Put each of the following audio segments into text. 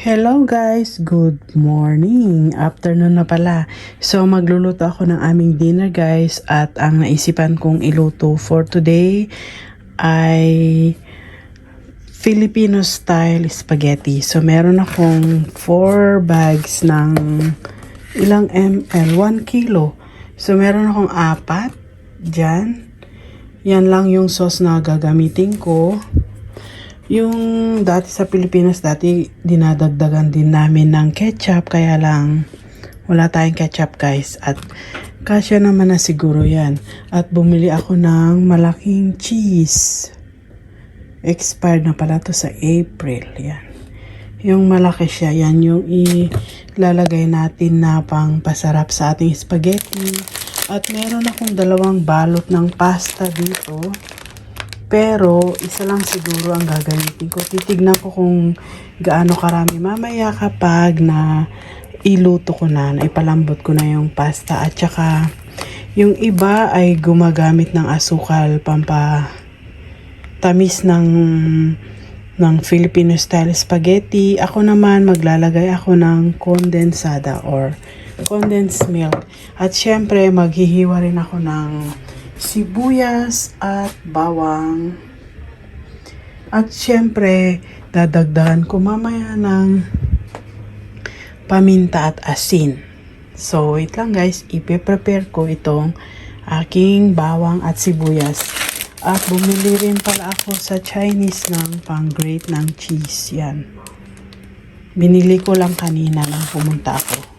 Hello guys, good morning. Afternoon na pala. So magluluto ako ng aming dinner guys at ang naisipan kong iluto for today ay Filipino style spaghetti. So meron akong 4 bags ng ilang ml, 1 kilo. So meron akong 4 dyan. Yan lang yung sauce na gagamitin ko. Yung dati sa Pilipinas, dati dinadagdagan din namin ng ketchup, kaya lang wala tayong ketchup guys. At kasya naman na siguro yan. At bumili ako ng malaking cheese. Expired na pala to sa April. Yan. Yung malaki siya, yan yung ilalagay natin na pang pasarap sa ating spaghetti. At meron akong 2 balot ng pasta dito. Pero, isa lang siguro ang gagamitin ko. Titignan ko kung gaano karami mamaya kapag na iluto ko na ipalambot ko na yung pasta. At saka, yung iba ay gumagamit ng asukal pampatamis ng Filipino style spaghetti. Ako naman, maglalagay ako ng kondensada or condensed milk. At syempre, maghihiwa rin ako ng sibuyas at bawang. At syempre, dadagdagan ko mamaya ng paminta at asin. So, wait lang guys, ipe-prepare ko itong aking bawang at sibuyas. At bumili rin pala ako sa Chinese ng pang-grate ng cheese. Yan. Binili ko lang kanina nang pumunta ako.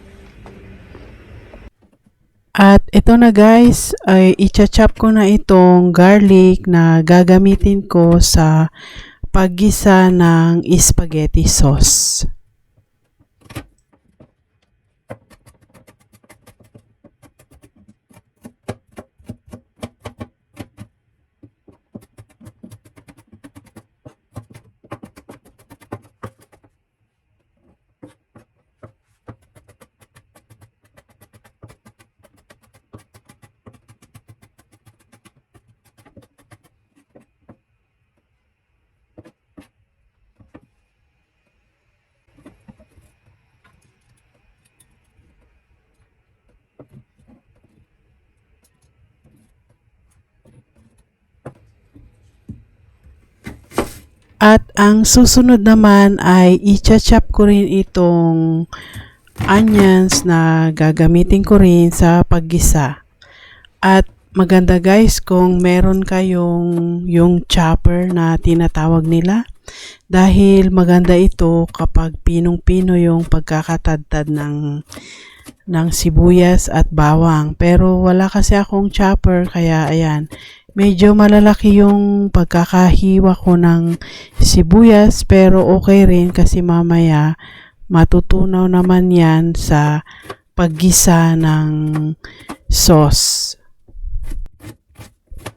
At ito na guys, ay i-chop ko na itong garlic na gagamitin ko sa paggisa ng spaghetti sauce. At ang susunod naman ay i-chop ko rin itong onions na gagamitin ko rin sa paggisa. At maganda guys kung meron kayong yung chopper na tinatawag nila. Dahil maganda ito kapag pinong-pino yung pagkakatadtad ng sibuyas at bawang. Pero wala kasi akong chopper kaya ayan. Medyo malalaki yung pagkakahiwa ko ng sibuyas pero okay rin kasi mamaya matutunaw naman yan sa paggisa ng sauce.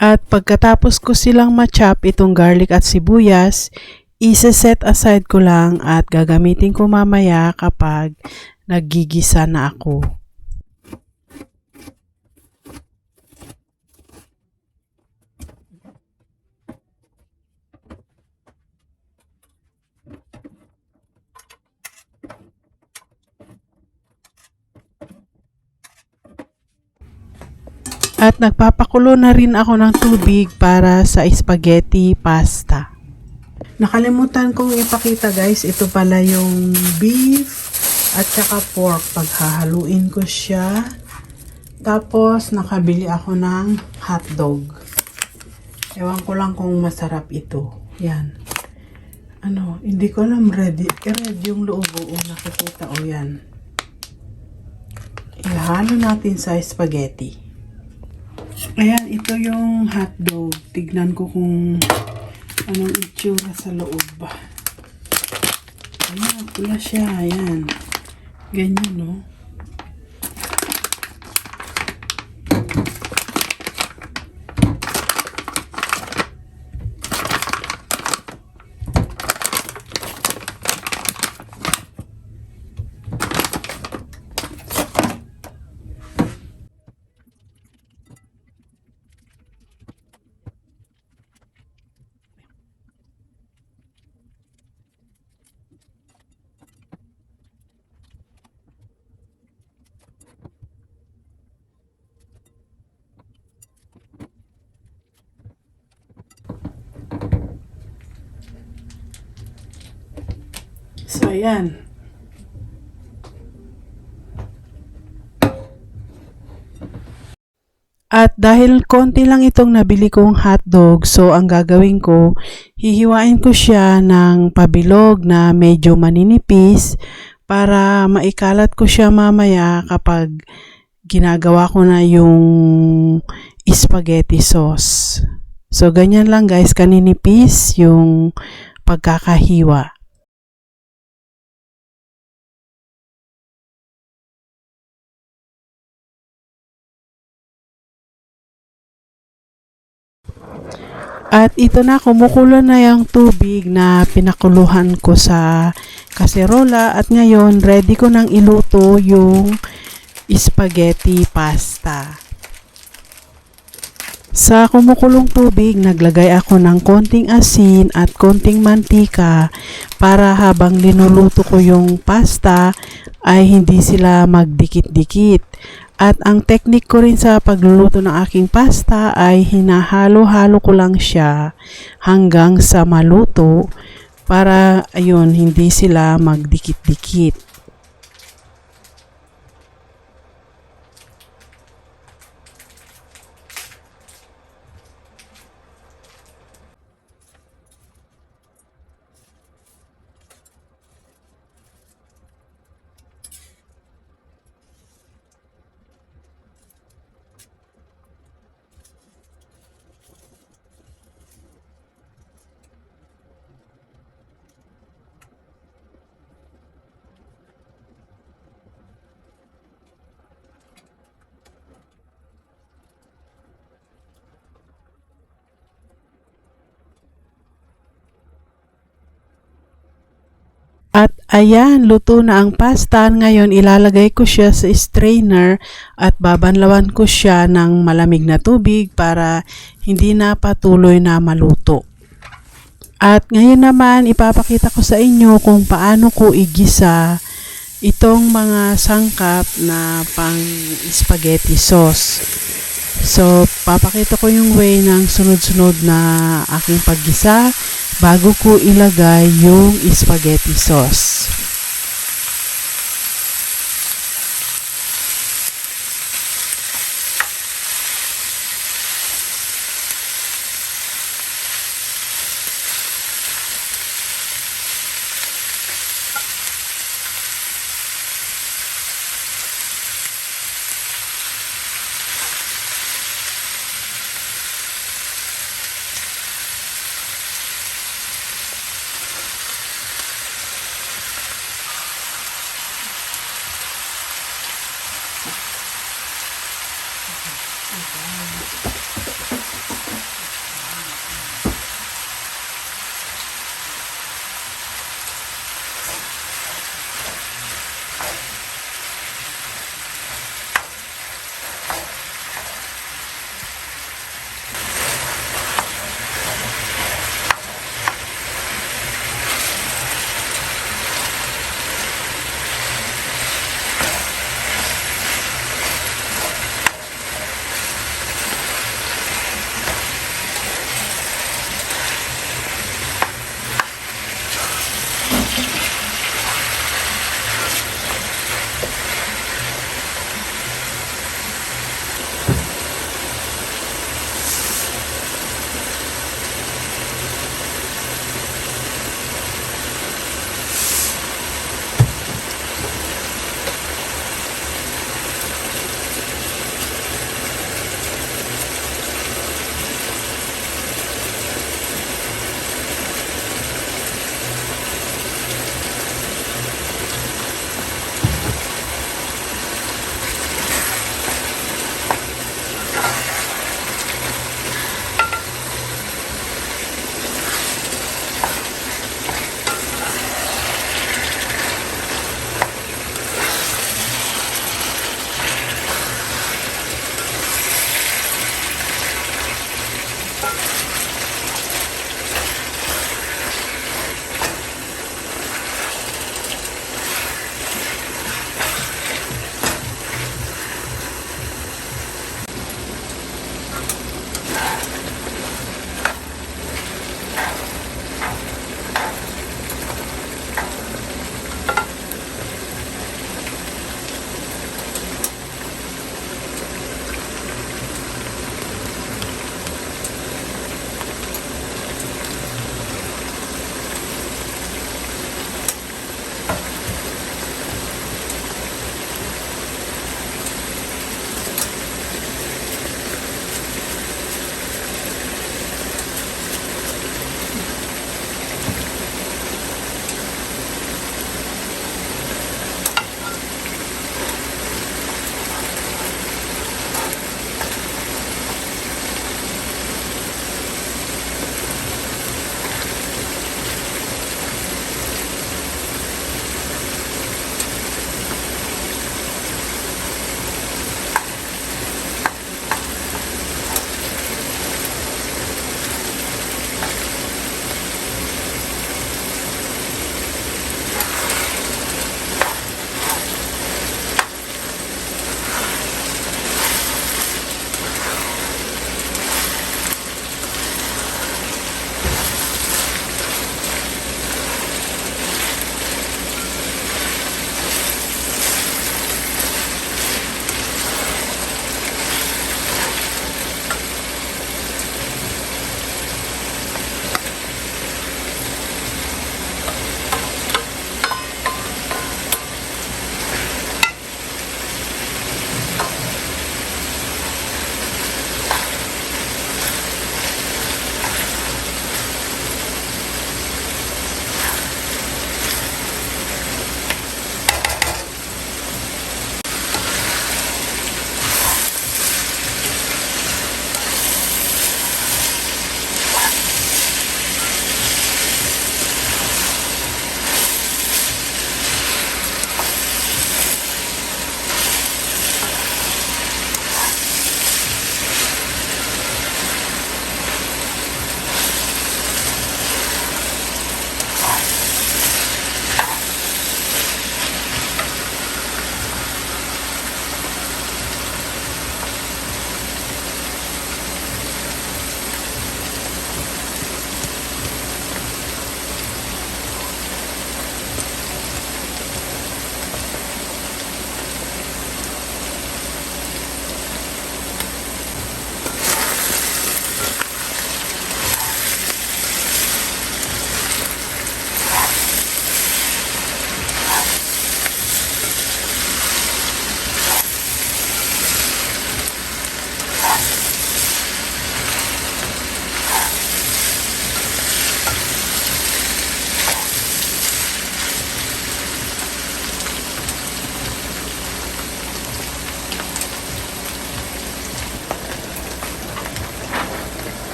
At pagkatapos ko silang ma-chop itong garlic at sibuyas, isa-set aside ko lang at gagamitin ko mamaya kapag naggigisa na ako. At nagpapakulo na rin ako ng tubig para sa spaghetti pasta. Nakalimutan kong ipakita guys, ito pala yung beef at saka pork. Paghahaluin ko siya. Tapos nakabili ako ng hotdog. Ewan ko lang kung masarap ito. Yan. Hindi ko alam, red yung loob. Oo, nakikita o yan. Ihalo natin sa spaghetti. Ayan, ito yung hotdog. Tignan ko kung anong itsura sa loob. Ayan, pula siya. Ayan. Ganyan, no? So, ayan. At dahil konti lang itong nabili kong hotdog, so ang gagawin ko, hihiwain ko siya ng pabilog na medyo maninipis para maikalat ko siya mamaya kapag ginagawa ko na yung spaghetti sauce. So, ganyan lang guys, kaninipis yung pagkakahiwa. At ito na, kumukulo na yung tubig na pinakuluhan ko sa kaserola at ngayon ready ko nang iluto yung spaghetti pasta. Sa kumukulong tubig, naglagay ako ng konting asin at konting mantika para habang linuluto ko yung pasta ay hindi sila magdikit-dikit. At ang technique ko rin sa pagluluto ng aking pasta ay hinahalo-halo ko lang siya hanggang sa maluto para ayun hindi sila magdikit-dikit. At ayan, luto na ang pasta. Ngayon, ilalagay ko siya sa strainer at babanlawan ko siya ng malamig na tubig para hindi na patuloy na maluto. At ngayon naman, ipapakita ko sa inyo kung paano ko igisa itong mga sangkap na pang spaghetti sauce. So, papakita ko yung way ng sunod-sunod na aking paggisa bago ko ilagay yung spaghetti sauce.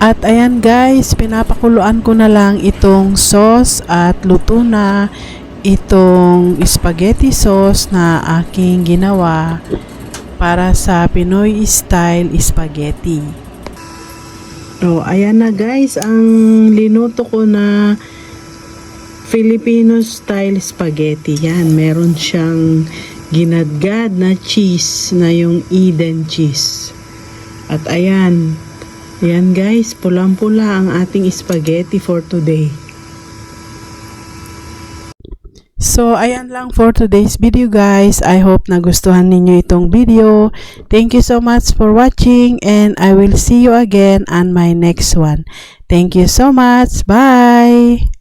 At ayan guys, pinapakuluan ko na lang itong sauce at luto na itong spaghetti sauce na aking ginawa para sa Pinoy style spaghetti. So, ayan na guys, ang linuto ko na Filipino style spaghetti. Yan, meron siyang ginadgad na cheese na yung Eden cheese. At ayan, ayan guys, pulang-pula ang ating spaghetti for today. So, ayan lang for today's video guys. I hope nagustuhan ninyo itong video. Thank you so much for watching and I will see you again on my next one. Thank you so much. Bye!